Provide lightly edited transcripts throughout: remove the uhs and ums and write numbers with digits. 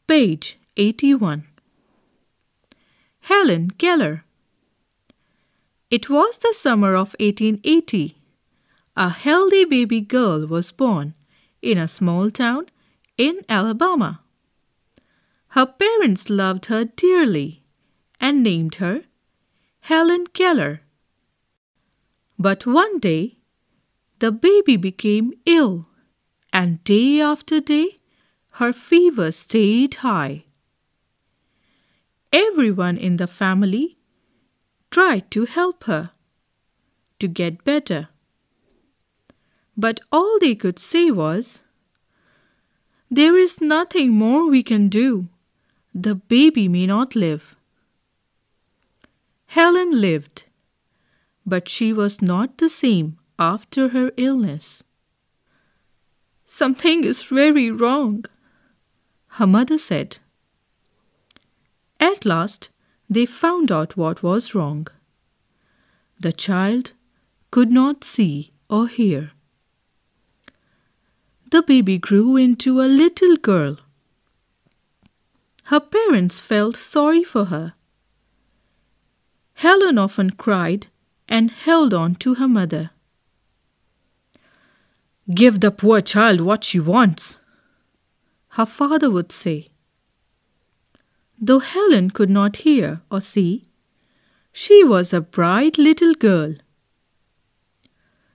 Page 81. Helen Keller. It was the summer of 1880. A healthy baby girl was born in a small town in Alabama. Her parents loved her dearly and named her Helen Keller. But one day, the baby became ill, and day after day, her fever stayed high. Everyone in the family tried to help her to get better. But all they could say was, "There is nothing more we can do. The baby may not live." Helen lived, but she was not the same after her illness. "Something is very wrong," her mother said. At last, they found out what was wrong. The child could not see or hear. The baby grew into a little girl. Her parents felt sorry for her. Helen often cried and held on to her mother. "Give the poor child what she wants," her father would say. Though Helen could not hear or see, she was a bright little girl.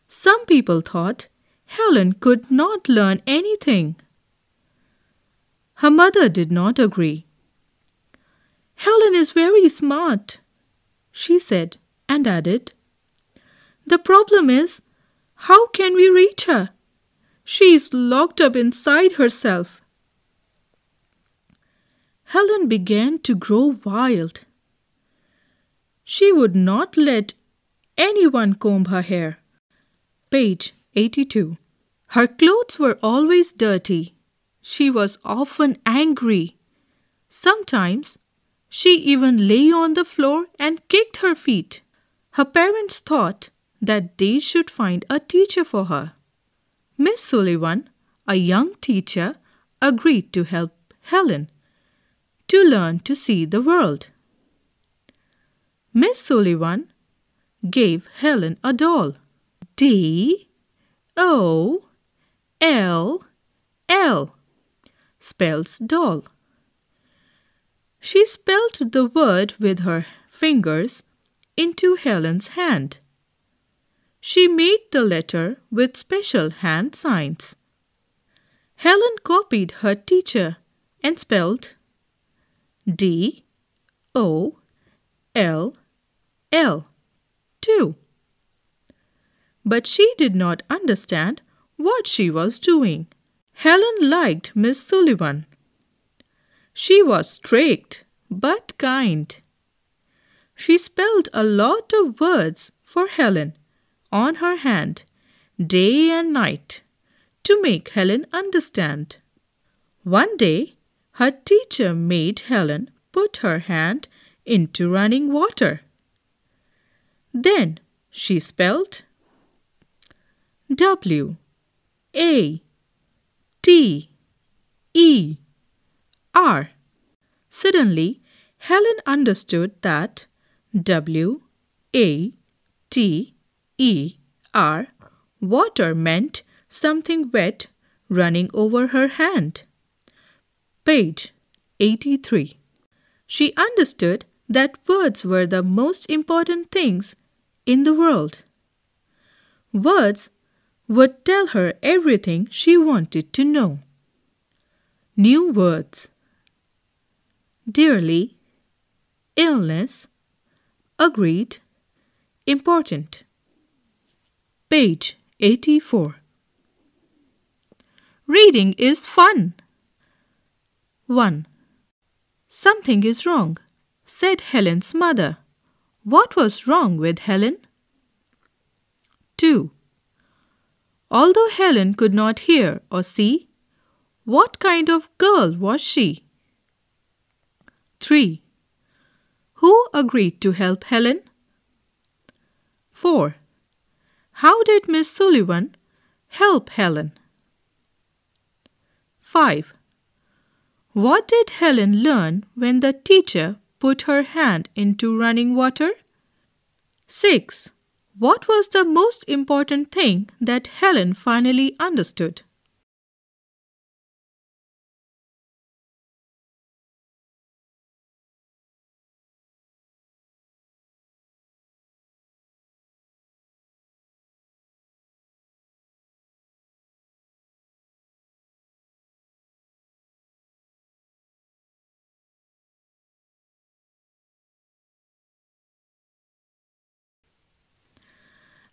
Some people thought Helen could not learn anything. Her mother did not agree. "Helen is very smart," she said, and added, "The problem is, how can we reach her? She is locked up inside herself." Helen began to grow wild. She would not let anyone comb her hair. Page 82. Her clothes were always dirty. She was often angry. Sometimes she even lay on the floor and kicked her feet. Her parents thought that they should find a teacher for her. Miss Sullivan, a young teacher, agreed to help Helen to learn to see the world. Miss Sullivan gave Helen a doll. D-O-L-L spells doll. She spelled the word with her fingers into Helen's hand. She made the letter with special hand signs. Helen copied her teacher and spelled D-O-L-L too. But she did not understand what she was doing. Helen liked Miss Sullivan. She was strict but kind. She spelled a lot of words for Helen on her hand, day and night, to make Helen understand. One day, her teacher made Helen put her hand into running water. Then she spelled W-A-T-E-R. Suddenly, Helen understood that W-A-T-E-R, water, meant something wet running over her hand. Page 83. She understood that words were the most important things in the world. Words would tell her everything she wanted to know. New words: dearly, illness, agreed, important. Page 84. Reading is fun. 1. "Something is wrong," said Helen's mother. What was wrong with Helen? 2. Although Helen could not hear or see, what kind of girl was she? 3. Who agreed to help Helen? 4. How did Miss Sullivan help Helen? 5. What did Helen learn when the teacher put her hand into running water? 6. What was the most important thing that Helen finally understood?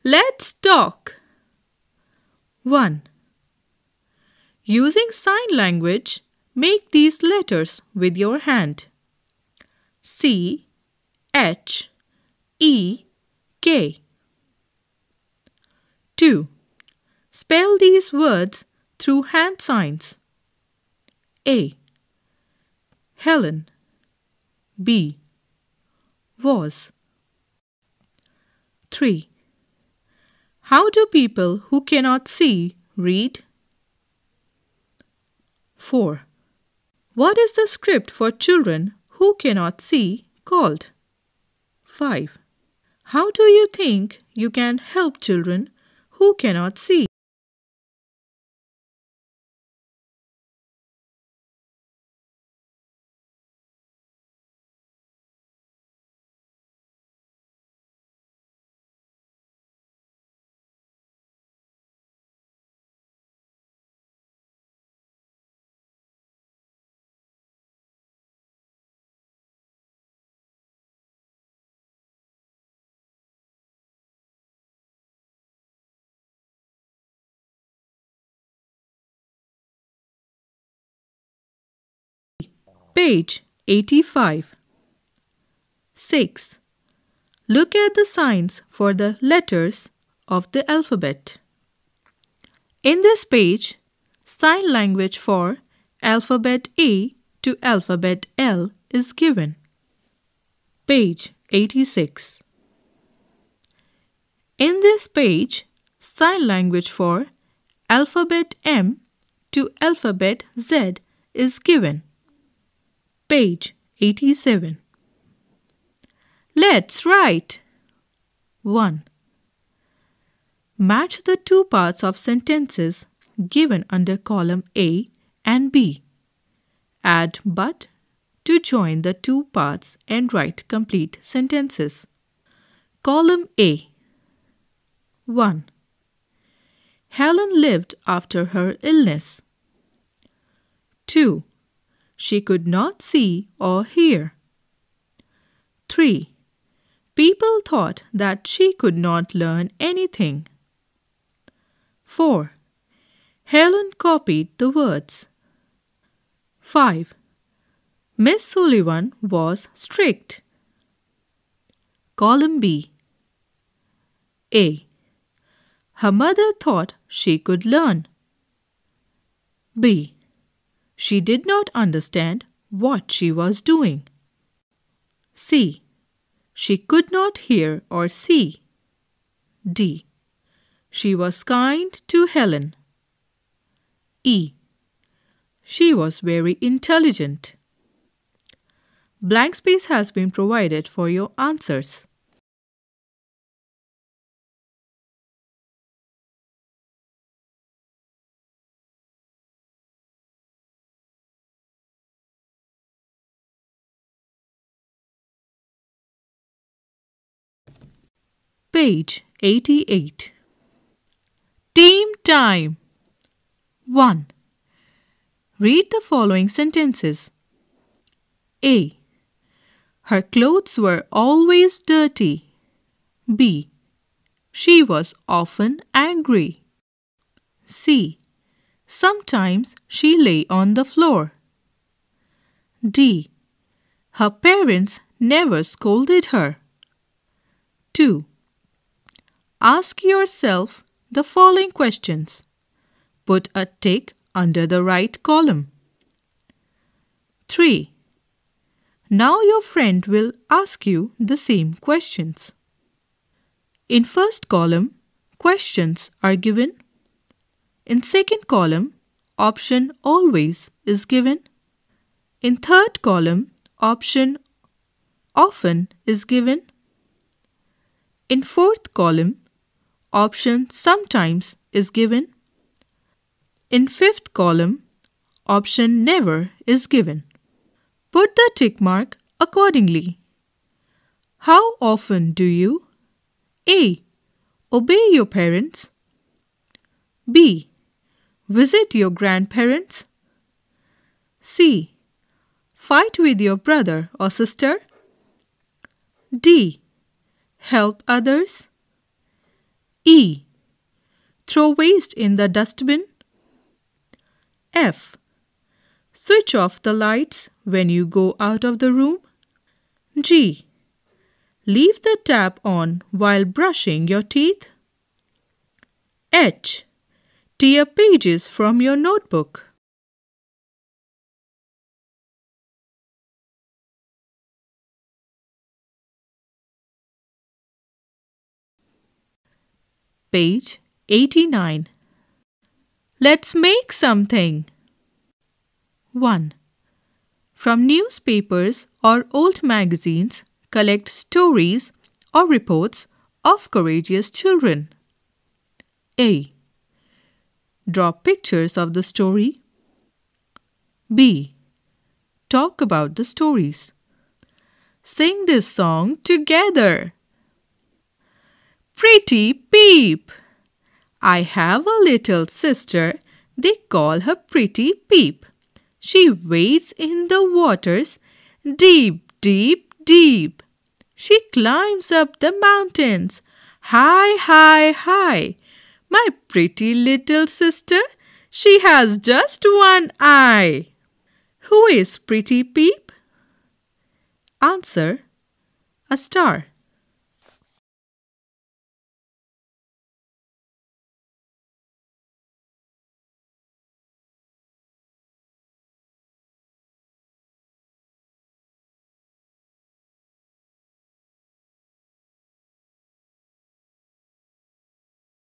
Let's talk. 1. Using sign language, make these letters with your hand. C, H, E, K. 2. Spell these words through hand signs. A. Helen. B. Was. 3. How do people who cannot see read? 4. What is the script for children who cannot see called? 5. How do you think you can help children who cannot see? Page 85. 6. Look at the signs for the letters of the alphabet. In this page, sign language for alphabet A to alphabet L is given. Page 86. In this page, sign language for alphabet M to alphabet Z is given. Page 87. Let's write. 1. Match the two parts of sentences given under column A and B. Add but to join the two parts and write complete sentences. Column A. 1. Helen lived after her illness. 2. She could not see or hear. 3. People thought that she could not learn anything. 4. Helen copied the words. 5. Miss Sullivan was strict. Column B. A. Her mother thought she could learn. B. She did not understand what she was doing. C. She could not hear or see. D. She was kind to Helen. E. She was very intelligent. Blank space has been provided for your answers. Page 88. Team time. 1. Read the following sentences. A. Her clothes were always dirty. B. She was often angry. C. Sometimes she lay on the floor. D. Her parents never scolded her. 2. Ask yourself the following questions. Put a tick under the right column. 3. Now your friend will ask you the same questions. In first column, questions are given. In second column, option always is given. In third column, option often is given. In fourth column, option sometimes is given. In fifth column, option never is given. Put the tick mark accordingly. How often do you A. Obey your parents, B. Visit your grandparents, C. Fight with your brother or sister, D. Help others, E. Throw waste in the dustbin, F. Switch off the lights when you go out of the room, G. Leave the tap on while brushing your teeth, H. Tear pages from your notebook. Page 89. Let's make something. 1. From newspapers or old magazines, collect stories or reports of courageous children. A. Draw pictures of the story. B. Talk about the stories. Sing this song together. Pretty Peep. I have a little sister. They call her Pretty Peep. She wades in the waters deep, deep, deep. She climbs up the mountains high, high, high. My pretty little sister, she has just one eye. Who is Pretty Peep? Answer: a star.